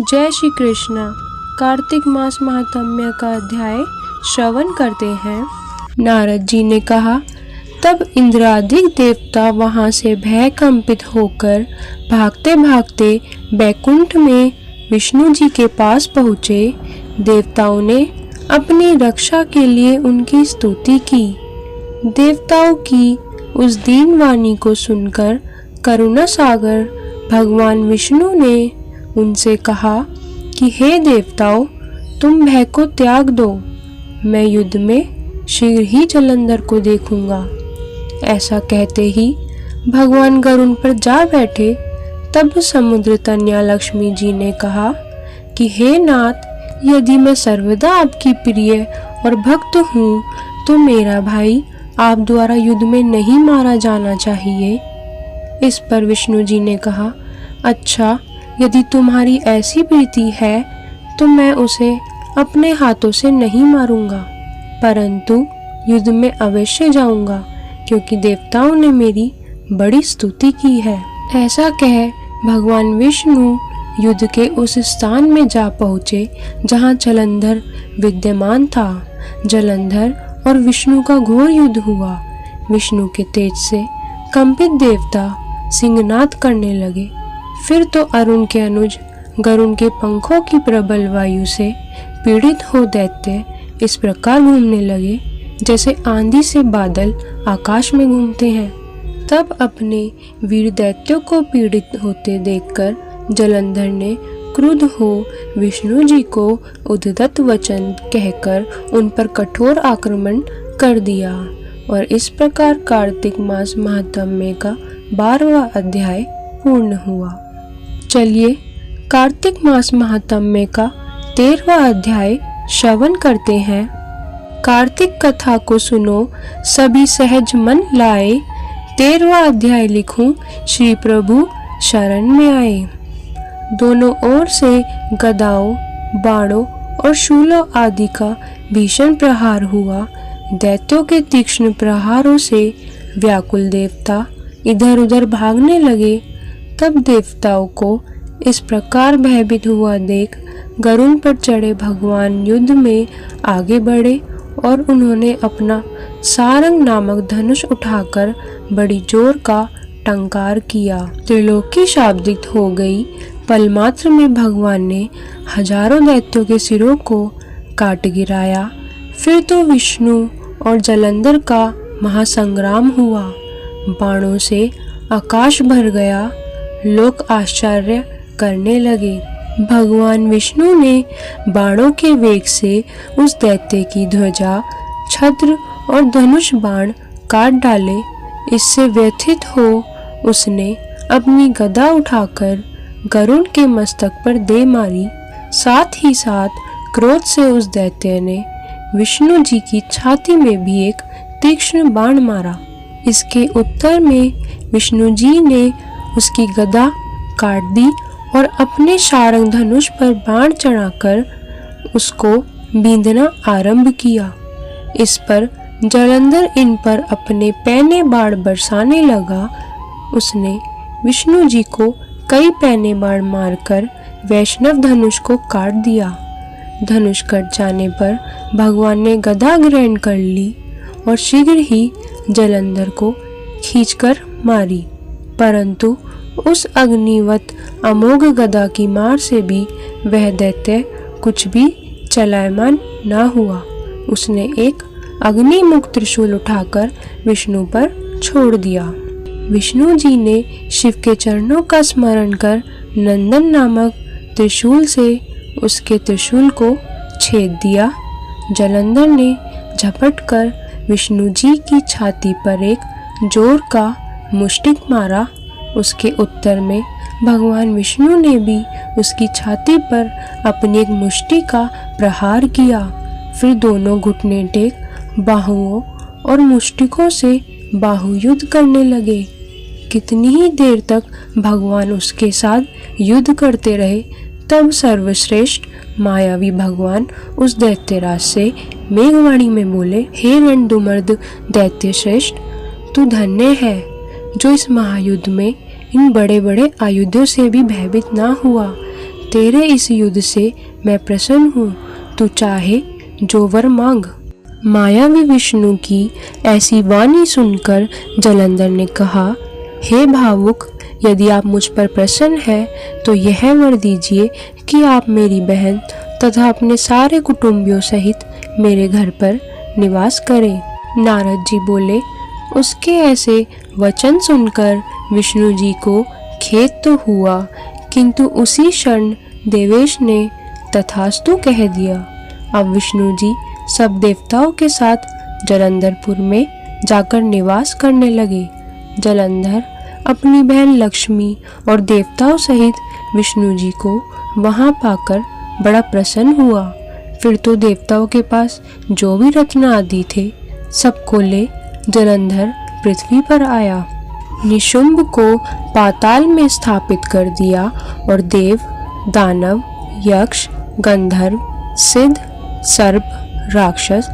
जय श्री कृष्ण। कार्तिक मास महात्म्य का अध्याय श्रवण करते हैं। नारद जी ने कहा, तब इंद्रादिक देवता वहां से भय कंपित होकर भागते भागते बैकुंठ में विष्णु जी के पास पहुँचे। देवताओं ने अपनी रक्षा के लिए उनकी स्तुति की। देवताओं की उस दीन वाणी को सुनकर करुणा सागर भगवान विष्णु ने उनसे कहा कि हे देवताओं, तुम भय को त्याग दो। मैं युद्ध में शीघ्र ही जलंधर को देखूंगा। ऐसा कहते ही भगवान गरुड़ पर जा बैठे। तब समुद्र तनया लक्ष्मी जी ने कहा कि हे नाथ, यदि मैं सर्वदा आपकी प्रिय और भक्त हूँ तो मेरा भाई आप द्वारा युद्ध में नहीं मारा जाना चाहिए। इस पर विष्णु जी ने कहा, अच्छा, यदि तुम्हारी ऐसी प्रीति है तो मैं उसे अपने हाथों से नहीं मारूंगा, परंतु युद्ध में अवश्य जाऊंगा, क्योंकि देवताओं ने मेरी बड़ी स्तुति की है। ऐसा कह भगवान विष्णु युद्ध के उस स्थान में जा पहुँचे जहाँ जलंधर विद्यमान था। जलंधर और विष्णु का घोर युद्ध हुआ। विष्णु के तेज से कंपित देवता सिंहनाद करने लगे। फिर तो अरुण के अनुज गरुड़ के पंखों की प्रबल वायु से पीड़ित हो दैत्य इस प्रकार घूमने लगे जैसे आंधी से बादल आकाश में घूमते हैं। तब अपने वीर दैत्यों को पीड़ित होते देखकर जलंधर ने क्रुद्ध हो विष्णु जी को उद्धत वचन कहकर उन पर कठोर आक्रमण कर दिया। और इस प्रकार कार्तिक मास महात्म्य का 12वां अध्याय पूर्ण हुआ। चलिए कार्तिक मास महात्म्य का 13वां अध्याय श्रवण करते हैं। कार्तिक कथा को सुनो, सभी सहज मन लाए। 13वां अध्याय लिखूं, श्री प्रभु शरण में आए। दोनों ओर से गदाओं, बाणों और शूलों आदि का भीषण प्रहार हुआ। दैत्यों के तीक्ष्ण प्रहारों से व्याकुल देवता इधर उधर भागने लगे। तब देवताओं को इस प्रकार भयभीत हुआ देख गरुड़ पर चढ़े भगवान युद्ध में आगे बढ़े और उन्होंने अपना सारंग नामक धनुष उठाकर बड़ी जोर का टंकार किया। त्रिलोकी शाब्दित हो गई। पलमात्र में भगवान ने हजारों दैत्यों के सिरों को काट गिराया। फिर तो विष्णु और जलंधर का महासंग्राम हुआ। बाणों से आकाश भर गया। लोग आश्चर्य करने लगे। भगवान विष्णु ने बाणों के वेग से उस दैत्य की ध्वजा, छत्र और धनुष बाण काट डाले। इससे व्यथित हो उसने अपनी गदा उठाकर गरुड़ के मस्तक पर दे मारी। साथ ही साथ क्रोध से उस दैत्य ने विष्णु जी की छाती में भी एक तीक्ष्ण बाण मारा। इसके उत्तर में विष्णु जी ने उसकी गदा काट दी और अपने सारंग धनुष पर बाण चढ़ाकर उसको बींधना आरंभ किया। इस पर जलंधर इन पर अपने पैने बाण बरसाने लगा। उसने विष्णु जी को कई पैने बाण मारकर वैष्णव धनुष को काट दिया। धनुष कट जाने पर भगवान ने गदा ग्रहण कर ली और शीघ्र ही जलंधर को खींचकर मारी, परंतु उस अग्निवत अमोघ गदा की मार से भी वह दैत्य कुछ भी चलायमान न हुआ। उसने एक अग्निमुख त्रिशूल उठाकर विष्णु पर छोड़ दिया। विष्णु जी ने शिव के चरणों का स्मरण कर नंदन नामक त्रिशूल से उसके त्रिशूल को छेद दिया। जलंधर ने झपट कर विष्णु जी की छाती पर एक जोर का मुष्टिक मारा। उसके उत्तर में भगवान विष्णु ने भी उसकी छाती पर अपनी एक मुष्टि का प्रहार किया। फिर दोनों घुटने टेक बाहुओं और मुष्टिकों से बाहुयुद्ध करने लगे। कितनी ही देर तक भगवान उसके साथ युद्ध करते रहे। तब सर्वश्रेष्ठ मायावी भगवान उस दैत्यराज से मेघवाणी में बोले, हे रणधुमर्द दैत्य श्रेष्ठ, तू धन्य है जो इस महायुद्ध में इन बड़े बड़े आयुधों से भी भयभीत ना हुआ। तेरे इस युद्ध से मैं प्रसन्न हूँ, तू चाहे जो वर मांग। मायावी विष्णु की ऐसी वाणी सुनकर जलंधर ने कहा, हे भावुक, यदि आप मुझ पर प्रसन्न हैं तो यह वर दीजिए कि आप मेरी बहन तथा अपने सारे कुटुंबियों सहित मेरे घर पर निवास करें। नारद जी बोले, उसके ऐसे वचन सुनकर विष्णु जी को खेद तो हुआ, किंतु उसी क्षण देवेश ने तथास्तु कह दिया। अब विष्णु जी सब देवताओं के साथ जलंधरपुर में जाकर निवास करने लगे। जलंधर अपनी बहन लक्ष्मी और देवताओं सहित विष्णु जी को वहां पाकर बड़ा प्रसन्न हुआ। फिर तो देवताओं के पास जो भी रत्न आदि थे सबको ले जलंधर पृथ्वी पर आया। निशुंभ को पाताल में स्थापित कर दिया और देव, दानव, यक्ष, गंधर्व, सिद्ध, सर्प, राक्षस,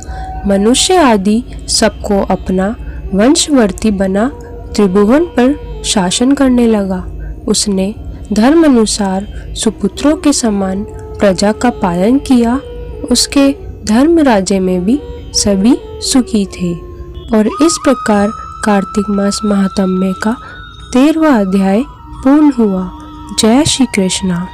मनुष्य आदि सबको अपना वंशवर्ती बना त्रिभुवन पर शासन करने लगा। उसने धर्म अनुसार सुपुत्रों के समान प्रजा का पालन किया। उसके धर्म राज्य में भी सभी सुखी थे। और इस प्रकार कार्तिक मास महात्म्य का 13वां अध्याय पूर्ण हुआ। जय श्री कृष्णा।